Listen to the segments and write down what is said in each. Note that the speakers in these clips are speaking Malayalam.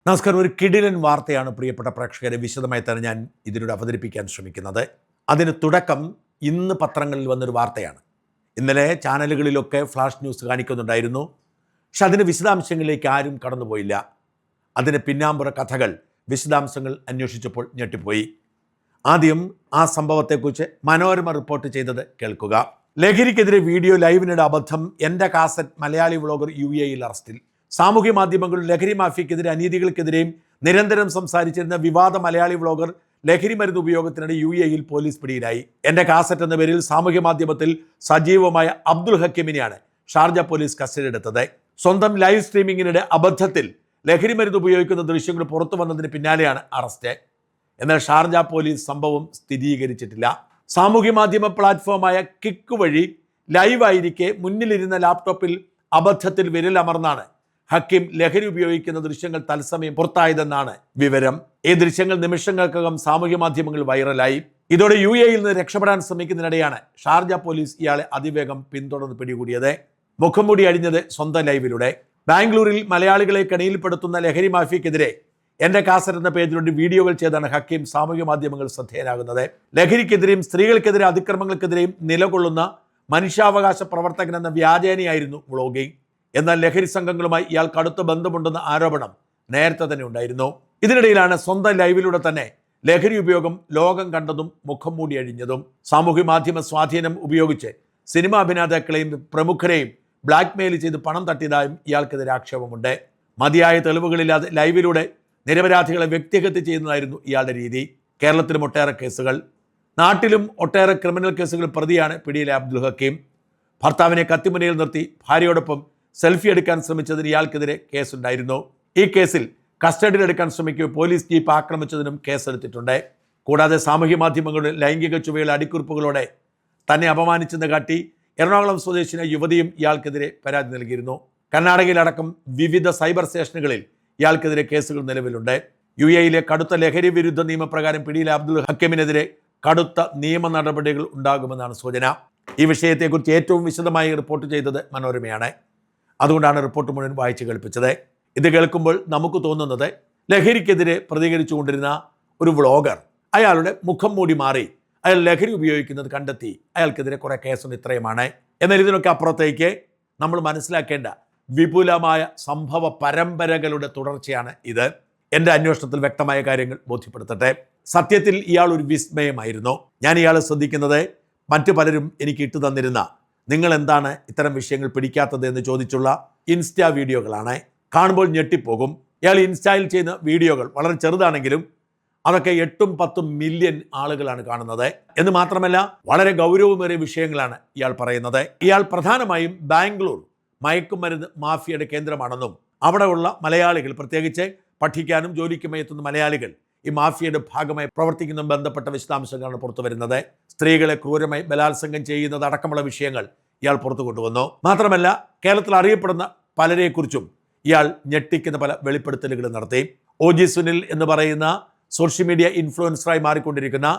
നമസ്കാരം. ഒരു കിടിലൻ വാർത്തയാണ് പ്രിയപ്പെട്ട പ്രേക്ഷകരെ വിശദമായി തന്നെ ഞാൻ ഇതിലൂടെ അവതരിപ്പിക്കാൻ ശ്രമിക്കുന്നത്. അതിന് തുടക്കം ഇന്ന് പത്രങ്ങളിൽ വന്നൊരു വാർത്തയാണ്. ഇന്നലെ ചാനലുകളിലൊക്കെ ഫ്ലാഷ് ന്യൂസ് കാണിക്കുന്നുണ്ടായിരുന്നു. പക്ഷെ അതിന് വിശദാംശങ്ങളിലേക്ക് ആരും കടന്നുപോയില്ല. അതിന് പിന്നാമ്പുറ കഥകൾ വിശദാംശങ്ങൾ അന്വേഷിച്ചപ്പോൾ ഞെട്ടിപ്പോയി. ആദ്യം ആ സംഭവത്തെക്കുറിച്ച് മനോരമ റിപ്പോർട്ട് ചെയ്തത് കേൾക്കുക. ലഹരിക്കെതിരെ വീഡിയോ ലൈവിനിടെ അബദ്ധം, എൻ്റെ കാസറ്റ് മലയാളി വ്ളോഗർ UAE അറസ്റ്റിൽ. സാമൂഹ്യ മാധ്യമങ്ങളിൽ ലഹരി മാഫിയക്കെതിരെ അനീതികൾക്കെതിരെയും നിരന്തരം സംസാരിച്ചിരുന്ന വിവാദ മലയാളി വ്ളോഗർ ലഹരി മരുന്ന് ഉപയോഗത്തിനിടെ UAE പോലീസ് പിടിയിലായി. എൻ്റെ കാസറ്റ് എന്ന പേരിൽ സാമൂഹ്യ മാധ്യമത്തിൽ സജീവമായ അബ്ദുൽ ഹക്കീമിനെയാണ് ഷാർജ പോലീസ് കസ്റ്റഡിയിലെടുത്തത്. സ്വന്തം ലൈവ് സ്ട്രീമിങ്ങിനിടെ അബദ്ധത്തിൽ ലഹരി മരുന്ന് ഉപയോഗിക്കുന്ന ദൃശ്യങ്ങൾ പുറത്തു വന്നതിന് പിന്നാലെയാണ് അറസ്റ്റ്. എന്നാൽ ഷാർജ പോലീസ് സംഭവം സ്ഥിരീകരിച്ചിട്ടില്ല. സാമൂഹ്യ മാധ്യമ പ്ലാറ്റ്ഫോമായ കിക്ക് വഴി ലൈവായിരിക്കെ മുന്നിലിരുന്ന ലാപ്ടോപ്പിൽ അബദ്ധത്തിൽ വിരലമർന്നാണ് ഹക്കീം ലഹരി ഉപയോഗിക്കുന്ന ദൃശ്യങ്ങൾ തത്സമയം പുറത്തായതെന്നാണ് വിവരം. ഈ ദൃശ്യങ്ങൾ നിമിഷങ്ങൾക്കകം സാമൂഹ്യ മാധ്യമങ്ങളിൽ വൈറലായി. ഇതോടെ UAE നിന്ന് രക്ഷപ്പെടാൻ ശ്രമിക്കുന്നതിനിടെയാണ് ഷാർജ പോലീസ് ഇയാളെ അതിവേഗം പിന്തുടർന്ന് പിടികൂടിയത്. മുഖംമൂടി അഴിഞ്ഞത് സ്വന്തം ലൈവിലൂടെ. ബാംഗ്ലൂരിൽ മലയാളികളെ കെണിയിൽപ്പെടുത്തുന്ന ലഹരി മാഫിയക്കെതിരെ എൻ്റെ കാസറ്റ് എന്ന പേജിലൂടെ വീഡിയോകൾ ചെയ്താണ് ഹക്കീം സാമൂഹ്യ മാധ്യമങ്ങൾ ശ്രദ്ധേയനാകുന്നത്. ലഹരിക്കെതിരെയും സ്ത്രീകൾക്കെതിരെ അതിക്രമങ്ങൾക്കെതിരെയും നിലകൊള്ളുന്ന മനുഷ്യാവകാശ പ്രവർത്തകൻ എന്ന വ്യാജേനയായിരുന്നു വ്ളോഗിംഗ്. എന്നാൽ ലഹരി സംഘങ്ങളുമായി ഇയാൾക്ക് അടുത്ത ബന്ധമുണ്ടെന്ന ആരോപണം നേരത്തെ തന്നെ ഉണ്ടായിരുന്നു. ഇതിനിടയിലാണ് സ്വന്തം ലൈവിലൂടെ തന്നെ ലഹരി ഉപയോഗം ലോകം കണ്ടതും മുഖം മൂടി അഴിഞ്ഞതും. സാമൂഹ്യ മാധ്യമ സ്വാധീനം ഉപയോഗിച്ച് സിനിമാ അഭിനേതാക്കളെയും പ്രമുഖരെയും ബ്ലാക്ക്മെയിൽ ചെയ്ത് പണം തട്ടിയതായും ഇയാൾക്കെതിരെ ആക്ഷേപമുണ്ട്. മതിയായ തെളിവുകളില്ലാതെ ലൈവിലൂടെ നിരപരാധികളെ വ്യക്തിഹത്യ ചെയ്യുന്നതായിരുന്നു ഇയാളുടെ രീതി. കേരളത്തിലും ഒട്ടേറെ കേസുകൾ, നാട്ടിലും ഒട്ടേറെ ക്രിമിനൽ കേസുകൾ പ്രതിയാണ് പിടിയിലെ അബ്ദുൽ ഹക്കീം. ഭർത്താവിനെ കത്തിമുനയിൽ നിർത്തി ഭാര്യയോടൊപ്പം സെൽഫി എടുക്കാൻ ശ്രമിച്ചതിന് ഇയാൾക്കെതിരെ കേസുണ്ടായിരുന്നു. ഈ കേസിൽ കസ്റ്റഡിയിലെടുക്കാൻ ശ്രമിക്കുക പോലീസ് ജീപ്പ് ആക്രമിച്ചതിനും കേസെടുത്തിട്ടുണ്ട്. കൂടാതെ സാമൂഹ്യ മാധ്യമങ്ങളുടെ ലൈംഗിക ചുവയുള്ള അടിക്കുറിപ്പുകളോടെ തന്നെ അപമാനിച്ചെന്ന് കാട്ടി എറണാകുളം സ്വദേശിനി യുവതിയും ഇയാൾക്കെതിരെ പരാതി നൽകിയിരുന്നു. കർണാടകയിലടക്കം വിവിധ സൈബർ സ്റ്റേഷനുകളിൽ ഇയാൾക്കെതിരെ കേസുകൾ നിലവിലുണ്ട്. UAE കടുത്ത ലഹരി വിരുദ്ധ നിയമപ്രകാരം പിടിയിലെ അബ്ദുൽ ഹക്കീമിനെതിരെ കടുത്ത നിയമ നടപടികൾ ഉണ്ടാകുമെന്നാണ് സൂചന. ഈ വിഷയത്തെക്കുറിച്ച് ഏറ്റവും വിശദമായി റിപ്പോർട്ട് ചെയ്തത് മനോരമയാണ്. അതുകൊണ്ടാണ് റിപ്പോർട്ട് മുഴുവൻ വായിച്ച് കേൾപ്പിച്ചത്. ഇത് കേൾക്കുമ്പോൾ നമുക്ക് തോന്നുന്നത് ലഹരിക്കെതിരെ പ്രതികരിച്ചു കൊണ്ടിരുന്ന ഒരു വ്ളോഗർ, അയാളുടെ മുഖം മൂടി മാറി അയാൾ ലഹരി ഉപയോഗിക്കുന്നത് കണ്ടെത്തി അയാൾക്കെതിരെ കുറേ കേസുണ്ട്, ഇത്രയുമാണ്. എന്നാൽ ഇതിനൊക്കെ അപ്പുറത്തേക്ക് നമ്മൾ മനസ്സിലാക്കേണ്ട വിപുലമായ സംഭവ പരമ്പരകളുടെ തുടർച്ചയാണ് ഇത്. എൻ്റെ അന്വേഷണത്തിൽ വ്യക്തമായ കാര്യങ്ങൾ ബോധ്യപ്പെടുത്തട്ടെ. സത്യത്തിൽ ഇയാൾ ഒരു വിസ്മയമായിരുന്നു. ഞാൻ ഇയാളെ ശ്രദ്ധിക്കുന്നത് മറ്റു പലരും എനിക്ക് ഇട്ടു തന്നിരുന്ന നിങ്ങൾ എന്താണ് ഇത്തരം വിഷയങ്ങൾ പിടിക്കാത്തത് എന്ന് ചോദിച്ചുള്ള ഇൻസ്റ്റാ വീഡിയോകളാണ്. കാണുമ്പോൾ ഞെട്ടിപ്പോകും. ഇയാൾ ഇൻസ്റ്റയിൽ ചെയ്യുന്ന വീഡിയോകൾ വളരെ ചെറുതാണെങ്കിലും അതൊക്കെ 8-10 മില്യൺ ആളുകളാണ് കാണുന്നത്. എന്ന് മാത്രമല്ല വളരെ ഗൗരവമേറിയ വിഷയങ്ങളാണ് ഇയാൾ പറയുന്നത്. ഇയാൾ പ്രധാനമായും ബാംഗ്ലൂർ മയക്കുമരുന്ന് മാഫിയയുടെ കേന്ദ്രമാണെന്നും അവിടെയുള്ള മലയാളികൾ, പ്രത്യേകിച്ച് പഠിക്കാനും ജോലിക്കുമായി എത്തുന്ന മലയാളികൾ ഈ മാഫിയയുടെ ഭാഗമായി പ്രവർത്തിക്കുന്ന ബന്ധപ്പെട്ട വിശദാംശങ്ങളാണ് പുറത്തു വരുന്നത്. സ്ത്രീകളെ ക്രൂരമായി ബലാത്സംഗം ചെയ്യുന്നത് അടക്കമുള്ള വിഷയങ്ങൾ ഇയാൾ പുറത്തു കൊണ്ടുവന്നു. മാത്രമല്ല കേരളത്തിൽ അറിയപ്പെടുന്ന പലരെക്കുറിച്ചും ഇയാൾ ഞെട്ടിക്കുന്ന പല വെളിപ്പെടുത്തലുകളും നടത്തി. OG സുനിൽ എന്ന് പറയുന്ന സോഷ്യൽ മീഡിയ ഇൻഫ്ലുവൻസറായി മാറിക്കൊണ്ടിരിക്കുന്ന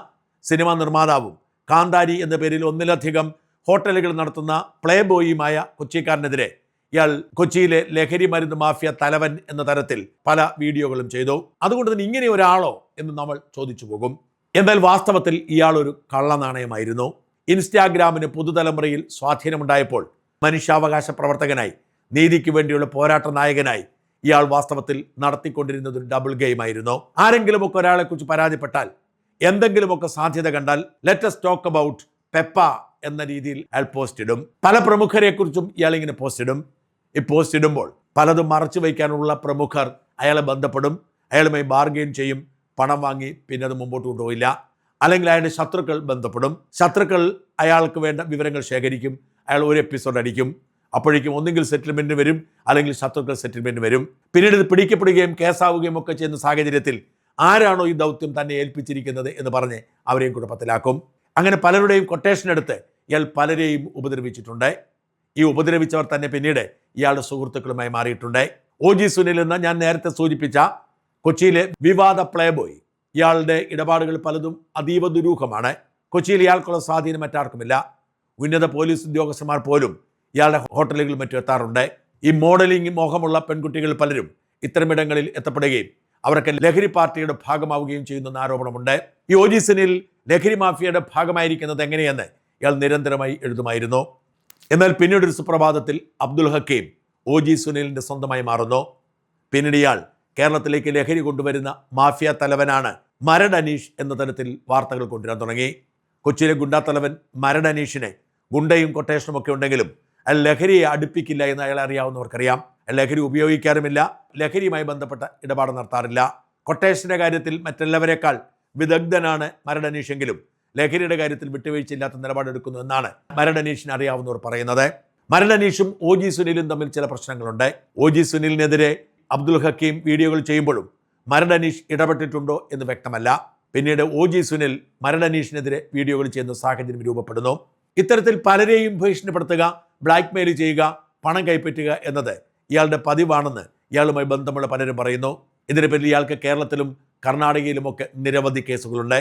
സിനിമാ നിർമ്മാതാവും കാന്താരി എന്ന പേരിൽ ഒന്നിലധികം ഹോട്ടലുകൾ നടത്തുന്ന പ്ലേ ബോയിയുമായ കൊച്ചിക്കാരനെതിരെ ഇയാൾ കൊച്ചിയിലെ ലഹരി മരുന്ന് മാഫിയ തലവൻ എന്ന തരത്തിൽ പല വീഡിയോകളും ചെയ്തു. അതുകൊണ്ട് തന്നെ ഇങ്ങനെ ഒരാളോ എന്ന് നമ്മൾ ചോദിച്ചു പോകും. എന്നാൽ വാസ്തവത്തിൽ ഇയാൾ ഒരു കള്ളനാണയമായിരുന്നു. ഇൻസ്റ്റാഗ്രാമിന് പുതുതലമുറയിൽ സ്വാധീനമുണ്ടായപ്പോൾ മനുഷ്യാവകാശ പ്രവർത്തകനായി, നീതിക്ക് വേണ്ടിയുള്ള പോരാട്ട നായകനായി ഇയാൾ വാസ്തവത്തിൽ നടത്തിക്കൊണ്ടിരുന്നത് ഒരു ഡബിൾ ഗെയിമായിരുന്നു. ആരെങ്കിലുമൊക്കെ ഒരാളെക്കുറിച്ച് പരാതിപ്പെട്ടാൽ, എന്തെങ്കിലുമൊക്കെ സാധ്യത കണ്ടാൽ ലെറ്റസ് ടോക്ക് അബൌട്ട് പെപ്പ എന്ന രീതിയിൽ അയാൾ പോസ്റ്റ് ഇടും. പല പ്രമുഖരെക്കുറിച്ചും ഇയാൾ ഇങ്ങനെ പോസ്റ്റ് ഇടും. ഈ പോസ്റ്റ് ഇടുമ്പോൾ പലതും മറച്ചു വയ്ക്കാനുള്ള പ്രമുഖർ അയാളെ ബന്ധപ്പെടും, അയാളുമായി ബാർഗെയിൻ ചെയ്യും, പണം വാങ്ങി പിന്നെ അത് മുമ്പോട്ട് കൊണ്ടുപോയില്ല. അല്ലെങ്കിൽ അയാളുടെ ശത്രുക്കൾ ബന്ധപ്പെടും, ശത്രുക്കൾ അയാൾക്ക് വേണ്ട വിവരങ്ങൾ ശേഖരിക്കും, അയാൾ ഒരു എപ്പിസോഡ് അടിക്കും. അപ്പോഴേക്കും ഒന്നുകിൽ സെറ്റിൽമെൻറ്റ് വരും, അല്ലെങ്കിൽ ശത്രുക്കൾ സെറ്റിൽമെൻറ്റ് വരും. പിന്നീട് ഇത് പിടിക്കപ്പെടുകയും കേസാവുകയും ഒക്കെ ചെയ്യുന്ന സാഹചര്യത്തിൽ ആരാണോ ഈ ദൗത്യം തന്നെ ഏൽപ്പിച്ചിരിക്കുന്നത് എന്ന് പറഞ്ഞ് അവരെയും കുഴപ്പത്തിലാക്കും. അങ്ങനെ പലരുടെയും കൊട്ടേഷൻ എടുത്ത് ഇയാൾ പലരെയും ഉപദ്രവിച്ചിട്ടുണ്ട്. ഈ ഉപദ്രവിച്ചവർ തന്നെ പിന്നീട് ഇയാളുടെ സുഹൃത്തുക്കളുമായി മാറിയിട്ടുണ്ട്. OG സുനിൽ എന്ന ഞാൻ നേരത്തെ സൂചിപ്പിച്ച കൊച്ചിയിലെ വിവാദ പ്ലേ ബോയ്, ഇയാളുടെ ഇടപാടുകൾ പലതും അതീവ ദുരൂഹമാണ്. കൊച്ചിയിൽ ഇയാൾക്കുള്ള സ്വാധീനം മറ്റാർക്കുമില്ല. ഉന്നത പോലീസ് ഉദ്യോഗസ്ഥന്മാർ പോലും ഇയാളുടെ ഹോട്ടലുകളിൽ മറ്റും എത്താറുണ്ട്. ഈ മോഡലിംഗ് മോഹമുള്ള പെൺകുട്ടികൾ പലരും ഇത്തരമിടങ്ങളിൽ എത്തപ്പെടുകയും അവരൊക്കെ ലഹരി പാർട്ടിയുടെ ഭാഗമാവുകയും ചെയ്യുന്നെന്ന ആരോപണമുണ്ട്. ഈ OG സുനിൽ ലഹരി മാഫിയയുടെ ഭാഗമായിരിക്കുന്നത് എങ്ങനെയെന്ന് ഇയാൾ നിരന്തരമായി എഴുതുമായിരുന്നു. എന്നാൽ പിന്നീട് ഒരു സുപ്രഭാതത്തിൽ അബ്ദുൽ ഹക്കീം OG സുനിലിൻ്റെ സ്വന്തമായി മാറുന്നു. പിന്നീട് ഇയാൾ കേരളത്തിലേക്ക് ലഹരി കൊണ്ടുവരുന്ന മാഫിയ തലവനാണ് മരട് അനീഷ് എന്ന തരത്തിൽ വാർത്തകൾ കൊണ്ടുവരാൻ തുടങ്ങി. കൊച്ചിയിലെ ഗുണ്ടാ തലവൻ മരട് അനീഷിനെ ഗുണ്ടയും കൊട്ടേഷനും ഒക്കെ ഉണ്ടെങ്കിലും അയാൾ ലഹരിയെ അടുപ്പിക്കില്ല എന്ന് അയാളെ അറിയാവുന്നവർക്കറിയാം. ലഹരി ഉപയോഗിക്കാറുമില്ല, ലഹരിയുമായി ബന്ധപ്പെട്ട ഇടപാട് നടത്താറില്ല. കൊട്ടേഷൻ്റെ കാര്യത്തിൽ മറ്റെല്ലാവരെക്കാൾ വിദഗ്ധനാണ് മരട് അനീഷെങ്കിലും ലഹരിയുടെ കാര്യത്തിൽ വിട്ടുവീഴ്ചയില്ലാത്ത നിലപാടെടുക്കുന്നു എന്നാണ് മരട് അനീഷിനെ അറിയാവുന്നവർ പറയുന്നത്. മരട് അനീഷും OG സുനിലും തമ്മിൽ ചില പ്രശ്നങ്ങളുണ്ട്. OG സുനിലിനെതിരെ അബ്ദുൽ ഹക്കീം വീഡിയോകൾ ചെയ്യുമ്പോഴും മരട് അനീഷ് ഇടപെട്ടിട്ടുണ്ടോ എന്ന് വ്യക്തമല്ല. പിന്നീട് OG സുനിൽ മരട് അനീഷിനെതിരെ വീഡിയോകൾ ചെയ്യുന്ന സാഹചര്യം രൂപപ്പെടുന്നു. ഇത്തരത്തിൽ പലരെയും ഭീഷണിപ്പെടുത്തുക, ബ്ലാക്ക് മെയിൽ ചെയ്യുക, പണം കൈപ്പറ്റുക എന്നത് ഇയാളുടെ പതിവാണെന്ന് ഇയാളുമായി ബന്ധമുള്ള പലരും പറയുന്നു. ഇതിനെ പറ്റി ഇയാൾക്ക് കേരളത്തിലും കർണാടകയിലുമൊക്കെ നിരവധി കേസുകളുണ്ട്.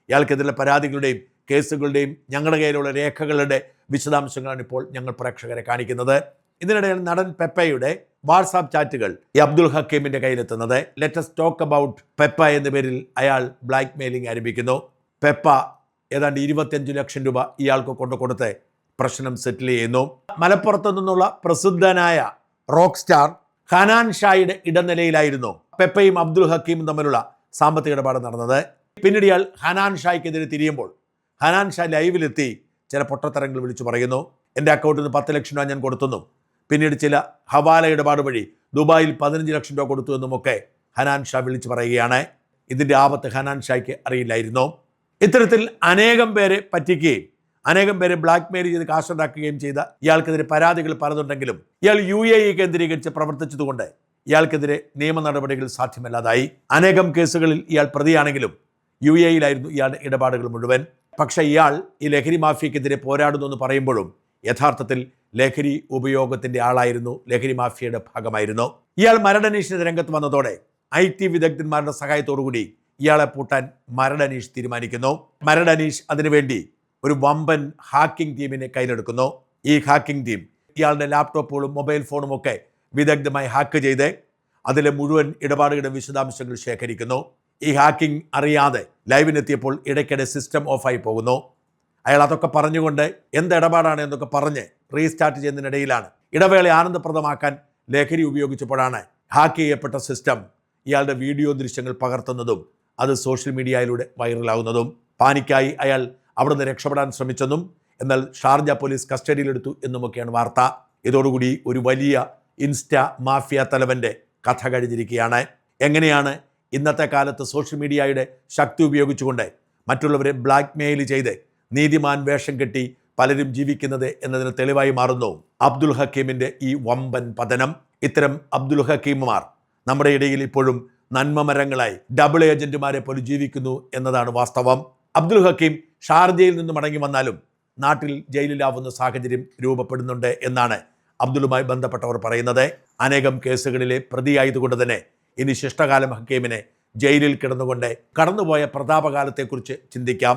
ഇയാൾക്കെതിരെ പരാതികളുടെയും കേസുകളുടെയും ഞങ്ങളുടെ കയ്യിലുള്ള രേഖകളുടെ വിശദാംശങ്ങളാണ് ഇപ്പോൾ ഞങ്ങൾ പ്രേക്ഷകരെ കാണിക്കുന്നത്. ഇതിനിടയിൽ നടൻ പെപ്പയുടെ വാട്സാപ്പ് ചാറ്റുകൾ ഈ അബ്ദുൽ ഹക്കീമിൻ്റെ കയ്യിലെത്തുന്നത്. ലെറ്റസ് ടോക്ക് അബൌട്ട് പെപ്പ എന്ന പേരിൽ അയാൾ ബ്ലാക്ക് മെയിലിംഗ് ആരംഭിക്കുന്നു. പെപ്പ ഏതാണ്ട് 25 ലക്ഷം രൂപ ഇയാൾക്ക് കൊടുത്ത് പ്രശ്നം സെറ്റിൽ ചെയ്യുന്നു. മലപ്പുറത്തു നിന്നുള്ള പ്രസിദ്ധനായ റോക്ക് സ്റ്റാർ ഹനാൻ ഷായുടെ ഇടനിലയിലായിരുന്നു പെപ്പയും അബ്ദുൽ ഹക്കീമും തമ്മിലുള്ള സാമ്പത്തിക ഇടപാട് നടന്നത്. പിന്നീട് ഇയാൾ ഹനാൻ ഷായ്ക്കെതിരെ തിരിയുമ്പോൾ ഹനാൻ ഷാ ലൈവിലെത്തി ചില പൊട്ടത്തരങ്ങൾ വിളിച്ചു പറയുന്നു. എൻ്റെ അക്കൗണ്ടിൽ നിന്ന് 10 ലക്ഷം രൂപ ഞാൻ കൊടുത്തെന്നും പിന്നീട് ചില ഹവാല ഇടപാട് വഴി ദുബായിൽ 15 ലക്ഷം രൂപ കൊടുത്തു എന്നുമൊക്കെ ഹനാൻ ഷാ വിളിച്ചു പറയുകയാണ്. ഇതിൻ്റെ ആപത്ത് ഹനാൻ ഷായ്ക്ക് അറിയില്ലായിരുന്നു. ഇത്തരത്തിൽ അനേകം പേരെ പറ്റിക്കുകയും അനേകം പേരെ ബ്ലാക്ക് മെയിൽ ചെയ്ത് കാശുണ്ടാക്കുകയും ചെയ്ത ഇയാൾക്കെതിരെ പരാതികൾ പലതുണ്ടെങ്കിലും ഇയാൾ UAE കേന്ദ്രീകരിച്ച് പ്രവർത്തിച്ചതുകൊണ്ട് ഇയാൾക്കെതിരെ നിയമ നടപടികൾ സാധ്യമല്ലാതായി. അനേകം കേസുകളിൽ ഇയാൾ പ്രതിയാണെങ്കിലും UAEയിലായിരുന്നു ഇയാളുടെ ഇടപാടുകൾ മുഴുവൻ. പക്ഷേ ഇയാൾ ഈ ലഹരി മാഫിയക്കെതിരെ പോരാടുന്നു എന്ന് പറയുമ്പോഴും യഥാർത്ഥത്തിൽ ലഹരി ഉപയോഗത്തിൻ്റെ ആളായിരുന്നു, ലഹരി മാഫിയയുടെ ഭാഗമായിരുന്നു. ഇയാൾ മരട് അനീഷിന് രംഗത്ത് വന്നതോടെ IT വിദഗ്ധന്മാരുടെ സഹായത്തോടുകൂടി ഇയാളെ പൂട്ടാൻ മരട് അനീഷ് തീരുമാനിക്കുന്നു. മരട് അനീഷ് അതിനുവേണ്ടി ഒരു വമ്പൻ ഹാക്കിംഗ് ടീമിനെ കയ്യിലെടുക്കുന്നു. ഈ ഹാക്കിംഗ് ടീം ഇയാളുടെ ലാപ്ടോപ്പുകളും മൊബൈൽ ഫോണും ഒക്കെ വിദഗ്ധമായി ഹാക്ക് ചെയ്ത് അതിലെ മുഴുവൻ ഇടപാടുകളുടെ വിശദാംശങ്ങൾ ശേഖരിക്കുന്നു. ഈ ഹാക്കിംഗ് അറിയാതെ ലൈവിനെത്തിയപ്പോൾ ഇടയ്ക്കിടെ സിസ്റ്റം ഓഫായി പോകുന്നു. അയാൾ അതൊക്കെ പറഞ്ഞുകൊണ്ട് എന്ത് ഇടപാടാണ് എന്നൊക്കെ പറഞ്ഞ് റീസ്റ്റാർട്ട് ചെയ്യുന്നതിനിടയിലാണ് ഇടവേള ആനന്ദപ്രദമാക്കാൻ ലഹരി ഉപയോഗിച്ചപ്പോഴാണ് ഹാക്ക് ചെയ്യപ്പെട്ട സിസ്റ്റം ഇയാളുടെ വീഡിയോ ദൃശ്യങ്ങൾ പകർത്തുന്നതും അത് സോഷ്യൽ മീഡിയയിലൂടെ വൈറലാകുന്നതും. പാനിക്കായി അയാൾ അവിടുന്ന് രക്ഷപ്പെടാൻ ശ്രമിച്ചെന്നും എന്നാൽ ഷാർജ പോലീസ് കസ്റ്റഡിയിലെടുത്തു എന്നുമൊക്കെയാണ് വാർത്ത. ഇതോടുകൂടി ഒരു വലിയ ഇൻസ്റ്റ മാഫിയ തലവൻ്റെ കഥ കഴിഞ്ഞിരിക്കുകയാണ്. എങ്ങനെയാണ് ഇന്നത്തെ കാലത്ത് സോഷ്യൽ മീഡിയയുടെ ശക്തി ഉപയോഗിച്ചുകൊണ്ട് മറ്റുള്ളവരെ ബ്ലാക്ക് മെയിൽ ചെയ്ത് നീതിമാൻ വേഷം കെട്ടി പലരും ജീവിക്കുന്നത് എന്നതിന് തെളിവായി മാറുന്നു അബ്ദുൽ ഹക്കീമിൻ്റെ ഈ വമ്പൻ പതനം. ഇത്തരം അബ്ദുൽ ഹക്കീമുമാർ നമ്മുടെ ഇടയിൽ ഇപ്പോഴും നന്മമരങ്ങളായി ഡബിൾ ഏജന്റുമാരെ പോലെ ജീവിക്കുന്നു എന്നതാണ് വാസ്തവം. അബ്ദുൽ ഹക്കീം ഷാർജയിൽ നിന്ന് മടങ്ങി വന്നാലും നാട്ടിൽ ജയിലിലാവുന്ന സാഹചര്യം രൂപപ്പെടുന്നുണ്ട് എന്നാണ് അബ്ദുലുമായി ബന്ധപ്പെട്ടവർ പറയുന്നത്. അനേകം കേസുകളിലെ പ്രതിയായതുകൊണ്ട് തന്നെ ഇനി ശിഷ്ടകാലം ഹക്കീമിനെ ജയിലിൽ കിടന്നുകൊണ്ട് കടന്നുപോയ പ്രതാപകാലത്തെക്കുറിച്ച് ചിന്തിക്കാം.